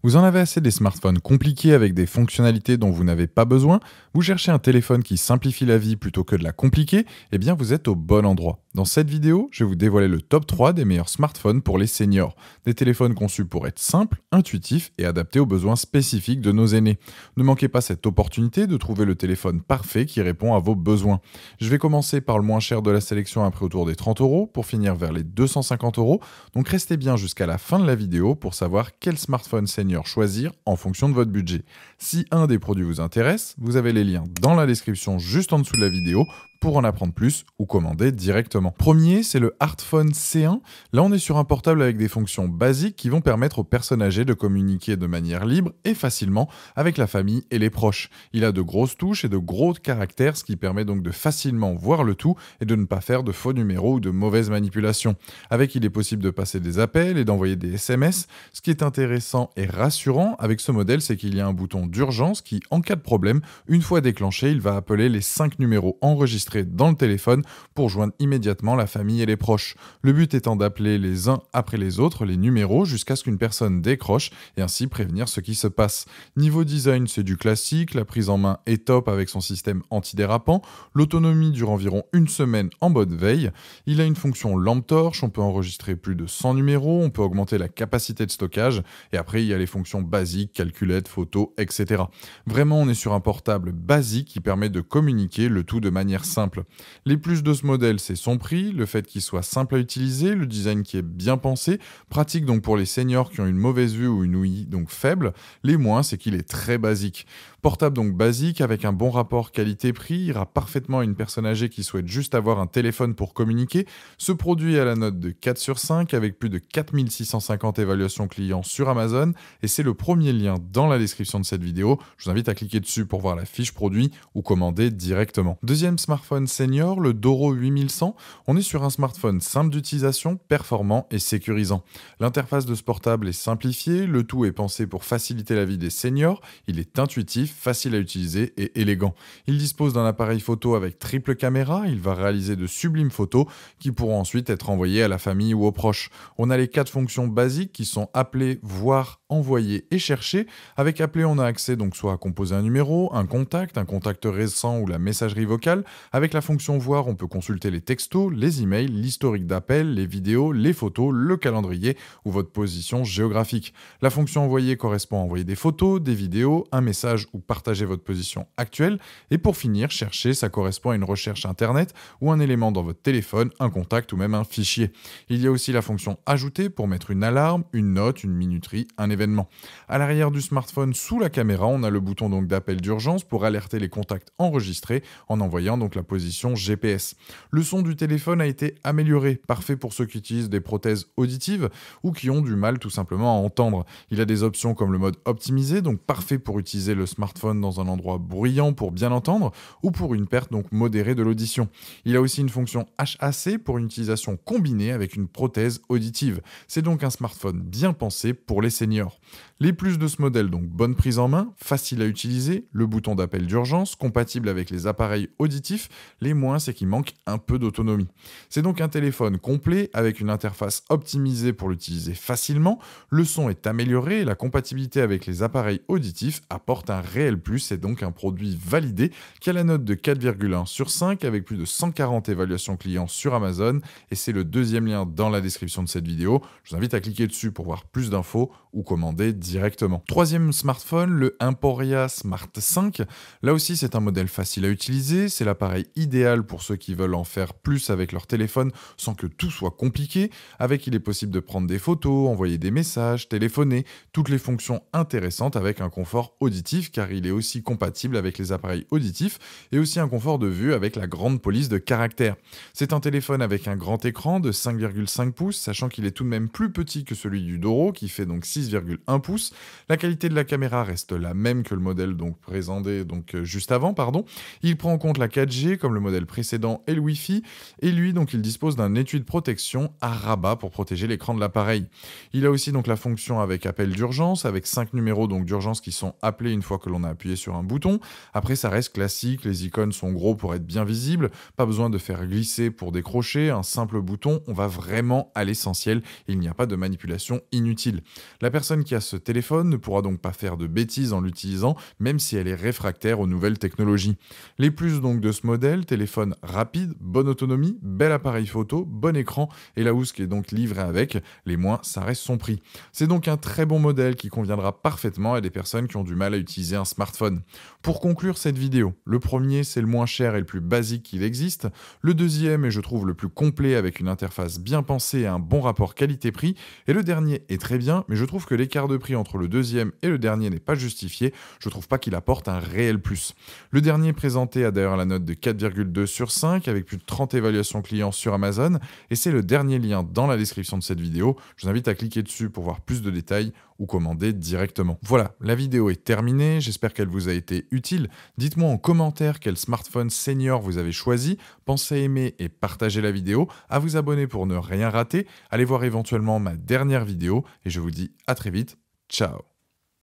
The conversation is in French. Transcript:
Vous en avez assez des smartphones compliqués avec des fonctionnalités dont vous n'avez pas besoin? Vous cherchez un téléphone qui simplifie la vie plutôt que de la compliquer? Eh bien, vous êtes au bon endroit. Dans cette vidéo, je vais vous dévoiler le top 3 des meilleurs smartphones pour les seniors. Des téléphones conçus pour être simples, intuitifs et adaptés aux besoins spécifiques de nos aînés. Ne manquez pas cette opportunité de trouver le téléphone parfait qui répond à vos besoins. Je vais commencer par le moins cher de la sélection à prix autour des 30 euros pour finir vers les 250 euros. Donc restez bien jusqu'à la fin de la vidéo pour savoir quel smartphone senior choisir en fonction de votre budget. Si un des produits vous intéresse, vous avez les liens dans la description juste en dessous de la vidéo pour en apprendre plus ou commander directement. Premier, c'est le Artphone C1. Là, on est sur un portable avec des fonctions basiques qui vont permettre aux personnes âgées de communiquer de manière libre et facilement avec la famille et les proches. Il a de grosses touches et de gros caractères, ce qui permet donc de facilement voir le tout et de ne pas faire de faux numéros ou de mauvaises manipulations. Avec, il est possible de passer des appels et d'envoyer des SMS. Ce qui est intéressant et rassurant avec ce modèle, c'est qu'il y a un bouton d'urgence qui, en cas de problème, une fois déclenché, il va appeler les 5 numéros enregistrés dans le téléphone pour joindre immédiatement la famille et les proches. Le but étant d'appeler les uns après les autres les numéros jusqu'à ce qu'une personne décroche et ainsi prévenir ce qui se passe. Niveau design, c'est du classique, la prise en main est top avec son système antidérapant, l'autonomie dure environ une semaine en mode veille, il a une fonction lampe torche, on peut enregistrer plus de 100 numéros, on peut augmenter la capacité de stockage et après il y a les fonctions basiques, calculettes, photos, etc. Vraiment, on est sur un portable basique qui permet de communiquer le tout de manière simple. Les plus de ce modèle, c'est son prix, le fait qu'il soit simple à utiliser, le design qui est bien pensé, pratique donc pour les seniors qui ont une mauvaise vue ou une ouïe donc faible. Les moins, c'est qu'il est très basique. Portable donc basique avec un bon rapport qualité-prix, ira parfaitement à une personne âgée qui souhaite juste avoir un téléphone pour communiquer. Ce produit a la note de 4 sur 5 avec plus de 4650 évaluations clients sur Amazon et c'est le premier lien dans la description de cette vidéo. Je vous invite à cliquer dessus pour voir la fiche produit ou commander directement. Deuxième smartphone senior, le Doro 8100. On est sur un smartphone simple d'utilisation, performant et sécurisant. L'interface de ce portable est simplifiée, le tout est pensé pour faciliter la vie des seniors, il est intuitif, facile à utiliser et élégant. Il dispose d'un appareil photo avec triple caméra, il va réaliser de sublimes photos qui pourront ensuite être envoyées à la famille ou aux proches. On a les 4 fonctions basiques qui sont appeler, voir, envoyer et chercher. Avec appeler, on a accès donc soit à composer un numéro, un contact récent ou la messagerie vocale. Avec la fonction voir, on peut consulter les textos, les emails, l'historique d'appels, les vidéos, les photos, le calendrier ou votre position géographique. La fonction envoyer correspond à envoyer des photos, des vidéos, un message ou partager votre position actuelle. Et pour finir, chercher, ça correspond à une recherche internet ou un élément dans votre téléphone, un contact ou même un fichier. Il y a aussi la fonction ajouter pour mettre une alarme, une note, une minuterie, un événement. À l'arrière du smartphone, sous la caméra, on a le bouton donc d'appel d'urgence pour alerter les contacts enregistrés en envoyant donc la position GPS. Le son du téléphone a été amélioré, parfait pour ceux qui utilisent des prothèses auditives ou qui ont du mal tout simplement à entendre. Il a des options comme le mode optimisé, donc parfait pour utiliser le smartphone dans un endroit bruyant pour bien entendre ou pour une perte donc modérée de l'audition. Il a aussi une fonction HAC pour une utilisation combinée avec une prothèse auditive. C'est donc un smartphone bien pensé pour les seniors. Les plus de ce modèle, donc bonne prise en main, facile à utiliser, le bouton d'appel d'urgence, compatible avec les appareils auditifs, les moins c'est qu'il manque un peu d'autonomie. C'est donc un téléphone complet avec une interface optimisée pour l'utiliser facilement, le son est amélioré et la compatibilité avec les appareils auditifs apporte un réel plus et donc un produit validé qui a la note de 4,1 sur 5 avec plus de 140 évaluations clients sur Amazon et c'est le deuxième lien dans la description de cette vidéo. Je vous invite à cliquer dessus pour voir plus d'infos ou commander directement. Troisième smartphone, le Emporia Smart 5. Là aussi, c'est un modèle facile à utiliser. C'est l'appareil idéal pour ceux qui veulent en faire plus avec leur téléphone sans que tout soit compliqué. Avec, il est possible de prendre des photos, envoyer des messages, téléphoner, toutes les fonctions intéressantes avec un confort auditif car il est aussi compatible avec les appareils auditifs et aussi un confort de vue avec la grande police de caractère. C'est un téléphone avec un grand écran de 5,5 pouces, sachant qu'il est tout de même plus petit que celui du Doro qui fait donc 6,1 pouces. La qualité de la caméra reste la même que le modèle donc présenté juste avant, pardon. Il prend en compte la 4G comme le modèle précédent et le Wi-Fi et lui donc il dispose d'un étui de protection à rabat pour protéger l'écran de l'appareil. Il a aussi donc la fonction avec appel d'urgence avec 5 numéros donc d'urgence qui sont appelés une fois que l'on a appuyé sur un bouton. Après ça reste classique, les icônes sont gros pour être bien visibles, pas besoin de faire glisser pour décrocher, un simple bouton, on va vraiment à l'essentiel, il n'y a pas de manipulation inutile. La personne personne qui a ce téléphone ne pourra donc pas faire de bêtises en l'utilisant, même si elle est réfractaire aux nouvelles technologies. Les plus donc de ce modèle, téléphone rapide, bonne autonomie, bel appareil photo, bon écran et la housse qui est donc livrée avec, les moins ça reste son prix. C'est donc un très bon modèle qui conviendra parfaitement à des personnes qui ont du mal à utiliser un smartphone. Pour conclure cette vidéo, le premier c'est le moins cher et le plus basique qu'il existe, le deuxième est je trouve le plus complet avec une interface bien pensée et un bon rapport qualité-prix, et le dernier est très bien, mais je trouve que l'écart de prix entre le deuxième et le dernier n'est pas justifié, je trouve pas qu'il apporte un réel plus. Le dernier présenté a d'ailleurs la note de 4,2 sur 5 avec plus de 30 évaluations clients sur Amazon, et c'est le dernier lien dans la description de cette vidéo, je vous invite à cliquer dessus pour voir plus de détails ou commander directement. Voilà, la vidéo est terminée, j'espère qu'elle vous a été utile. Dites-moi en commentaire quel smartphone senior vous avez choisi, pensez à aimer et partager la vidéo, à vous abonner pour ne rien rater, allez voir éventuellement ma dernière vidéo et je vous dis à très vite, ciao.